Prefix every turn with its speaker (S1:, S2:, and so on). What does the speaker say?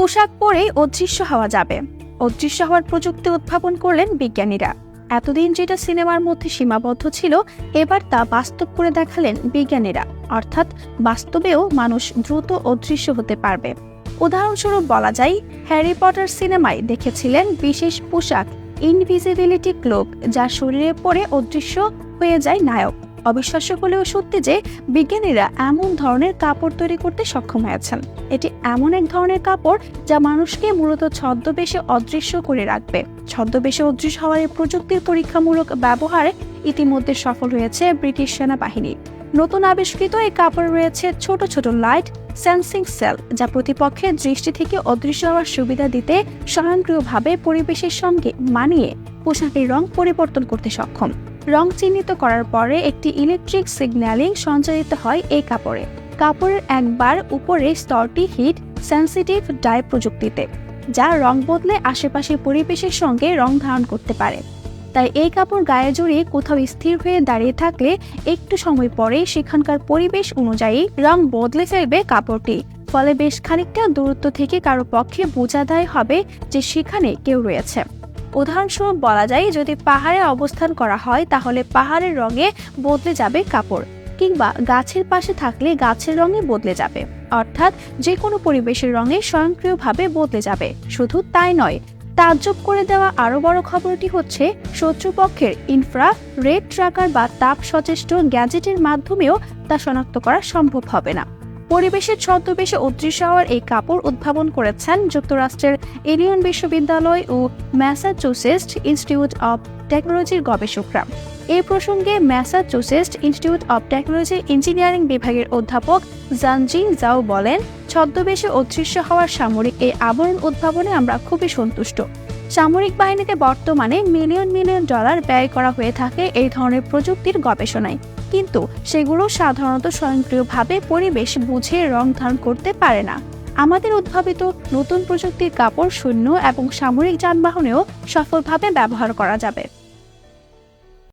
S1: পোশাক পরেই অদৃশ্য হওয়া যাবে। অদৃশ্য হওয়ার প্রযুক্তি উদ্ভাবন করলেন বিজ্ঞানীরা। এতদিন যেটা সিনেমার মধ্যে সীমাবদ্ধ ছিল, এবার তা বাস্তব করে দেখালেন বিজ্ঞানীরা। অর্থাৎ বাস্তবেও মানুষ দ্রুত অদৃশ্য হতে পারবে। উদাহরণস্বরূপ বলা যায়, হ্যারি পটার সিনেমায় দেখেছিলেন বিশেষ পোশাক ইনভিজিবিলিটি ক্লোক, যা শরীরে পরে অদৃশ্য হয়ে যায় নায়ক। অবিশ্বাস্য হলেও সত্যি যে বিজ্ঞানীরা এমন ধরনের কাপড় তৈরি করতে সক্ষম হয়েছেন। এটি এমন এক ধরনের কাপড় যা মানুষকে মূলত ছদ্মবেশে অদৃশ্য করে রাখবে। ছদ্মবেশে অদৃশ্য হওয়ার এই প্রযুক্তির পরীক্ষামূলক ব্যবহারে ইতিমধ্যে সফল হয়েছে ব্রিটিশ সেনাবাহিনী। নতুন আবিষ্কৃত এই কাপড়ে রয়েছে ছোট ছোট লাইট সেন্সিং সেল, যা প্রতিপক্ষের দৃষ্টি থেকে অদৃশ্য হওয়ার সুবিধা দিতে স্বয়ংক্রিয়ভাবে পরিবেশের সঙ্গে মানিয়ে পোশাকের রং পরিবর্তন করতে সক্ষম। রং চিহ্নিত করার পরে একটি ইলেকট্রিক সিগন্যালিং সঞ্চারিত হয় এই কাপড়ে। কাপড়ের একবার উপরে স্তরটি হিট সেন্সিটিভ ডাই প্রযুক্তিতে, যা রং বদলে আশেপাশের পরিবেশের সঙ্গে রং ধারণ করতে পারে। তাই এই কাপড় গায়ে জড়িয়ে কোথাও স্থির হয়ে দাঁড়িয়ে থাকলে একটু সময় পরে সেখানকার পরিবেশ অনুযায়ী রং বদলে ফেলবে কাপড়টি। ফলে বেশ খানিকটা দূরত্ব থেকে কারো পক্ষে বোঝা দায় হবে যে সেখানে কেউ রয়েছে। উদাহরণস্বরূপ বলা যায়, যদি পাহাড়ে অবস্থান করা হয় তাহলে পাহাড়ের রঙে বদলে যাবে কাপড়, কিংবা গাছের পাশে থাকলে গাছের রঙে বদলে যাবে। অর্থাৎ যে কোনো পরিবেশের রঙে স্বয়ংক্রিয়ভাবে বদলে যাবে। শুধু তাই নয়, তাজ্জব করে দেওয়া আরো বড় খবরটি হচ্ছে, শত্রুপক্ষের ইনফ্রা রেড ট্র্যাকার বা তাপ সচেষ্ট গ্যাজেটের মাধ্যমেও তা শনাক্ত করা সম্ভব হবে না। পরিবেশের ছদ্মবেশে অদৃশ্য হওয়ার এই কাপড় উদ্ভাবন করেছেন যুক্তরাষ্ট্রের ইলিনয় বিশ্ববিদ্যালয় ও ম্যাসাচুসেটস ইনস্টিটিউট অব টেকনোলজির গবেষকরা। এই প্রসঙ্গে Massachusetts institute of technology engineering বিভাগের অধ্যাপক জানজিং জাও বলেন, ছদ্মবেশে অদৃশ্য হওয়ার সামরিক এই আবরণ উদ্ভাবনে আমরা খুবই সন্তুষ্ট। সামরিক বাহিনীতে বর্তমানে মিলিয়ন মিলিয়ন ডলার ব্যয় করা হয়ে থাকে এই ধরনের প্রযুক্তির গবেষণায়, কিন্তু সেগুলো সাধারণত স্বয়ংক্রিয়ভাবে পরিবেশ বুঝে রং ধারণ করতে পারে না। আমাদের উদ্ভাবিত নতুন প্রযুক্তির কাপড় সৈন্য এবং সামরিক যানবাহনেও সফলভাবে ব্যবহার করা যাবে।